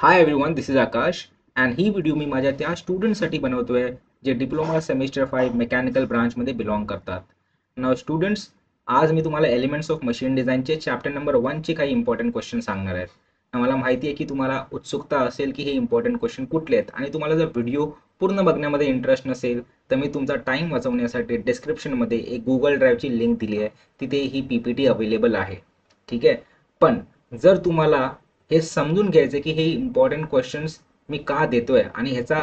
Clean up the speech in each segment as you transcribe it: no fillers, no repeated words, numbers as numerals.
High everyone, this is Akash and ही video मी माझ्या त्या स्टुडंटसाठी बनवतोय जे डिप्लोमा सेमिस्टर 5 मेकॅनिकल ब्रांचमध्ये बिलॉंग करतात. नाव स्टुडंट्स, आज मी तुम्हाला एलिमेंट्स ऑफ मशीन डिझाईनचे चॅप्टर नंबर 1चे काही इम्पॉर्टंट क्वेश्चन सांगणार आहेत. मला माहिती आहे की तुम्हाला उत्सुकता असेल की हे इम्पॉर्टंट क्वेश्चन कुठले आहेत आणि तुम्हाला जर व्हिडिओ पूर्ण बघण्यामध्ये इंटरेस्ट नसेल तर मी तुमचा टाइम वाचवण्यासाठी डिस्क्रिप्शनमध्ये एक गुगल ड्राईव्हची लिंक दिली आहे. तिथे ही PPT अवेलेबल आहे. ठीक आहे, पण जर तुम्हाला हे समजून घ्यायचं की हे इम्पॉर्टंट क्वेश्चन्स मी का देतोय आणि ह्याचा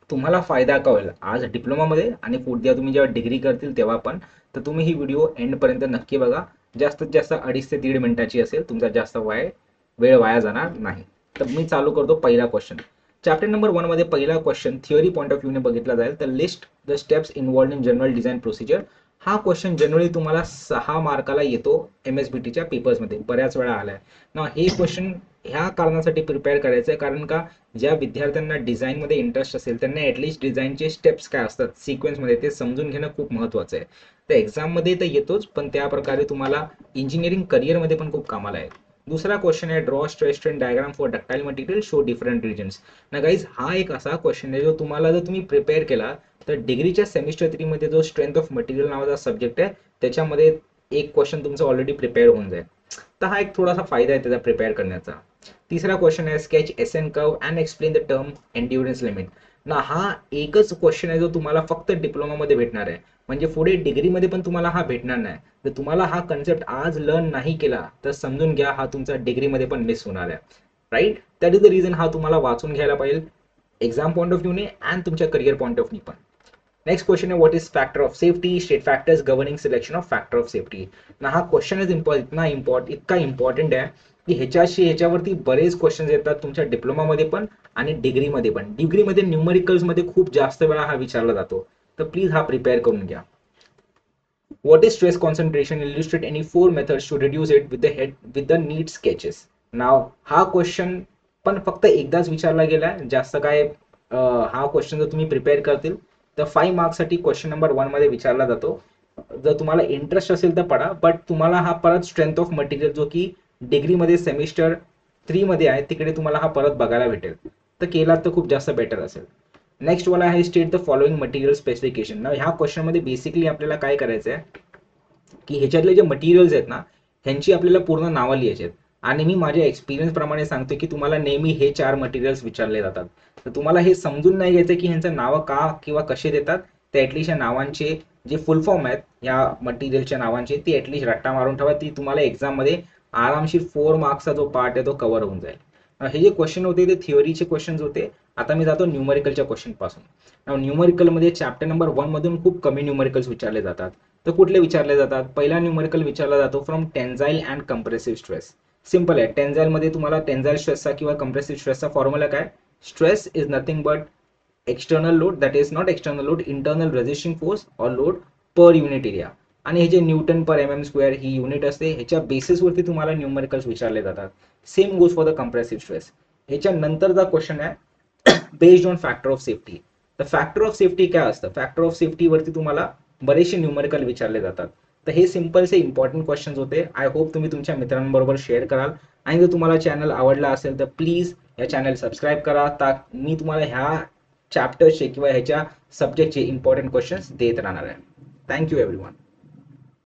तुम्हाला फायदा का होईल आज डिप्लोमामध्ये आणि पुढच्या तुम्ही जेव्हा डिग्री करतील तेव्हा पण, तर तुम्ही ही व्हिडिओ एंडपर्यंत नक्की बघा. जास्तीत जास्त 2.5 ते 1.5 मिनिटाची असेल, तुमचा जास्त वेळ वाया जाणार नाही. तर मी चालू करतो पहिला क्वेश्चन. चॅप्टर नंबर 1 मध्ये पहिला क्वेश्चन थिअरी पॉईंट ऑफ व्ह्यूने बघितला जाईल तर list the steps involved in general design procedure. हा क्वेश्चन जनरली तुम्हाला 6 मार्काला येतो. MSBTच्या पेपर्समध्ये बऱ्याच वेळा आलाय ना. हे क्वेश्चन ह्या कारणासाठी प्रिपेअर करायचं आहे कारण का ज्या विद्यार्थ्यांना डिझाईनमध्ये इंटरेस्ट असेल त्यांना ॲटलिस्ट डिझाईनचे स्टेप्स काय असतात सिक्वेन्समध्ये ते समजून घेणं खूप महत्त्वाचं आहे. तर एक्झाममध्ये तर येतोच, पण त्या प्रकारे तुम्हाला इंजिनिअरिंग करिअरमध्ये पण खूप कामाला आहे. दुसरा क्वेश्चन आहे draw stress strain diagram for ductile material show different regions. ना गाईज, हा एक असा क्वेश्चन आहे जो तुम्हाला जर तुम्ही प्रिपेअर केला तर डिग्रीच्या सेमिस्टर 3 मध्ये जो स्ट्रेंथ ऑफ मटेरियल नावाचा सब्जेक्ट आहे त्याच्यामध्ये एक क्वेश्चन तुमचं ऑलरेडी प्रिपेअर होऊन जाईल. तर हा एक थोडासा फायदा आहे त्याचा प्रिपेअर करण्याचा. तिसरा क्वेश्चन आहे sketch SN curve and explain the term endurance limit. ना हा एकच क्वेश्चन आहे जो तुम्हाला फक्त डिप्लोमामध्ये भेटणार आहे, म्हणजे पुढे डिग्रीमध्ये पण तुम्हाला हा भेटणार नाही. जर तुम्हाला हा कन्सेप्ट आज लर्न नाही केला तर समजून घ्या हा तुमचा डिग्रीमध्ये पण मिस होणार आहे. Right, that is the reason हा तुम्हाला वाचून घ्यायला पाहिजे एक्झाम पॉईंट ऑफ व्ह्यूने अँड तुमच्या करिअर पॉईंट ऑफ व्ह्यू पण. नेक्स्ट क्वेश्चन है what is factor of safety, state factors governing selection of factor of safety. ना हा क्वेश्चन इतका इम्पॉर्टंट आहे की ह्याच्यावरती बरेच क्वेश्चन येतात तुमच्या डिप्लोमामध्ये पण आणि डिग्रीमध्ये पण. डिग्रीमध्ये न्यूमरिकल्समध्ये खूप जास्त वेळा हा विचारला जातो, तर प्लीज हा प्रिपेअर करून घ्या. What is stress concentration? Illustrate any 4 methods to reduce it with the neat sketches. Now हा क्वेश्चन पण फक्त एकदाच विचारला गेला, जास्त काय हा क्वेश्चन जर तुम्ही प्रिपेअर करतील तर 5 मार्क्ससाठी क्वेश्चन नंबर 1 मध्ये विचारला जातो. जर तुम्हाला इंटरेस्ट असेल तर पडा, बट तुम्हाला हा परत स्ट्रेंथ ऑफ मटेरियल जो की डिग्रीमध्ये सेमिस्टर 3 मध्ये आहे तिकडे तुम्हाला हा परत बघायला भेटेल, तर केला तर खूप जास्त बेटर असेल. नेक्स्ट वाला आहे state the following material specification. ना ह्या क्वेश्चन मध्ये बेसिकली आपल्याला काय करायचं आहे की ह्याच्यातले जे मटेरियल्स आहेत ना ह्यांची आपल्याला पूर्ण नावं लिहायची आहेत. आणि मी माझ्या एक्सपिरियन्स प्रमाणे सांगतो की तुम्हाला नेहमी हे 4 मटेरियल्स विचारले जातात. तर तुम्हाला हे समजून नाही घ्यायचं की ह्यांचं नावं का किंवा कसे देतात, तर ॲटलिस्ट या नावांचे जे फुल फॉर्म आहेत या मटेरियलच्या नावांचे ती ॲटलिस्ट रट्टा मारून ठेवा. ती तुम्हाला एक्झाममध्ये आरामशीर 4 मार्क्सचा जो पार्ट आहे तो कव्हर होऊन जाईल. हे जे क्वेश्चन होते ते थिअरीचे क्वेश्चन्स होते. आता मी जातो न्यूमरिकलच्या क्वेश्चन पासून. न्यूमरिकलमध्ये चॅप्टर नंबर 1 मधून खूप कमी न्यूमरिकल्स विचारले जातात. तर कुठले विचारले जातात? पहिला न्यूमरिकल विचारला जातो from tensile and compressive stress. Simple आहे, टेन्झाईल मध्ये तुम्हाला टेन्झाईल स्ट्रेसचा किंवा कंप्रेसिव्ह स्ट्रेसचा फॉर्म्युला काय? Stress is nothing but external load, that is not external load, internal resisting force और लोड पर युनिट एरिया. आणि हे जे न्यूटन पर MM² ही युनिट असते, ह्याच्या बेसिसवरती तुम्हाला न्यूमरिकल्स विचारले जातात. Same goes for the compressive stress. ह्याच्या नंतरचा क्वेश्चन आहे based on factor of safety. तर फॅक्टर ऑफ सेफ्टी काय असतं? फॅक्टर ऑफ सेफ्टी वरती तुम्हाला बरेचसे न्यूमरिकल विचारले जातात. तर हे सिंपलचे इम्पॉर्टंट क्वेश्चन्स होते. आय होप तुम्ही तुमच्या मित्रांबरोबर शेअर कराल. आणि जर तुम्हाला चॅनल आवडला असेल तर प्लीज या चॅनल सबस्क्राईब करा, मी तुम्हाला ह्या चॅप्टरचे किंवा ह्याच्या सब्जेक्टचे इम्पॉर्टंट क्वेश्चन्स देत राहणार आहे. Thank you everyone.